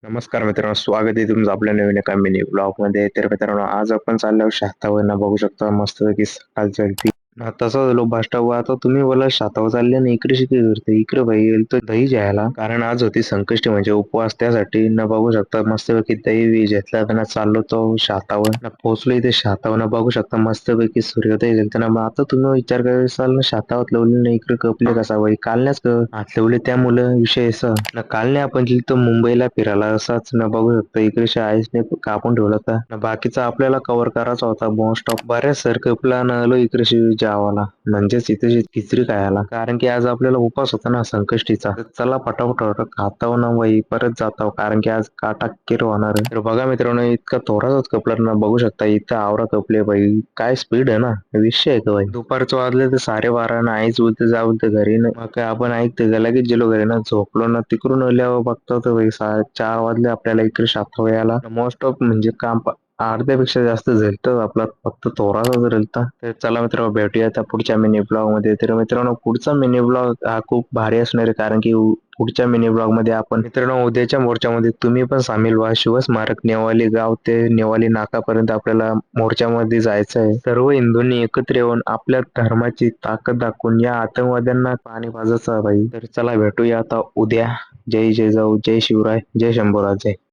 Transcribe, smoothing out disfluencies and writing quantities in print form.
नमस्कार मित्रांनो, स्वागत आहे तुमचं आपल्या नवीन एका मिनी ब्लॉगमध्ये. तर मित्रांनो, आज आपण चाललो शातावरनं बघू शकता मस्तपैकी सकाळ चलती. तसं झालो बस स्टॉप आता तुम्ही बोला शातावर चालले ना इकडे शिके करते इकडे भाई गेल तर दही घ्यायला कारण आज होती संकष्टी म्हणजे उपवास त्यासाठी न बघू शकता मस्तपैकी दही बी घेतला त्यांना चाललो तो शातावर ना पोहोचलो इथे शातावर न बघू शकता मस्तपैकी सूर्योदय गेल त्यांना आता तुम्ही विचार करायला ना शातावत लवली ना इकडे कपले कसा भाई कालण्याच आत लवले त्या मुलं विषय असं ना काल नाही आपण गेलो मुंबईला फिरायला असाच न बघू शकतो इकडे आईसने कापून ठेवला होता ना बाकीचा आपल्याला कव्हर करायचा होता मोस्ट ऑफ बऱ्याच सरकपला न आलो इकडे जावाला म्हणजेच इथे खिचडी खायला कारण की आज आपल्याला उपास होता ना संकष्टीचा तर चला पटापट खाताव ना बाई परत जाताव कारण की आज काटा किर होणार आहे तर बघा मित्रांनो इतका थोडाच कपला ना बघू शकता इथं आवरा कपले बाई काय स्पीड आहे ना विषय आहे का बाई दुपारचं वाजले तर 12:30 ना आईच बोलते जा बोलते घरी ना मग काय आपण ऐकते लगेच गेलो घरी ना झोपलो ना तिकडून आल्यावर बघतो तर बाई 4:30 वाजले आपल्याला इकडे शाथाव यायला मोस्ट ऑफ म्हणजे काम अर्ध्यापेक्षा जास्त झेलतं आपला फक्त थोडासा झेलता तर चला मित्रांनो भेटूया त्या पुढच्या मिनी ब्लॉग मध्ये तर मित्रांनो पुढचा मिनी ब्लॉग हा खूप भारी असणार आहे कारण की पुढच्या मिनी ब्लॉग मध्ये आपण मित्रांनो उद्याच्या मोर्चामध्ये तुम्ही पण सामील व्हा शिवस्मारक नेवाली गाव ते नेवाली नाकापर्यंत आपल्याला मोर्चामध्ये जायचं आहे सर्व हिंदूंनी एकत्र येऊन आपल्या धर्माची ताकद दाखवून या आतंकवाद्यांना पाणी पाजायचं भाई तर चला भेटूया आता उद्या जय जय जाऊ जय शिवराय जय शंभूराजे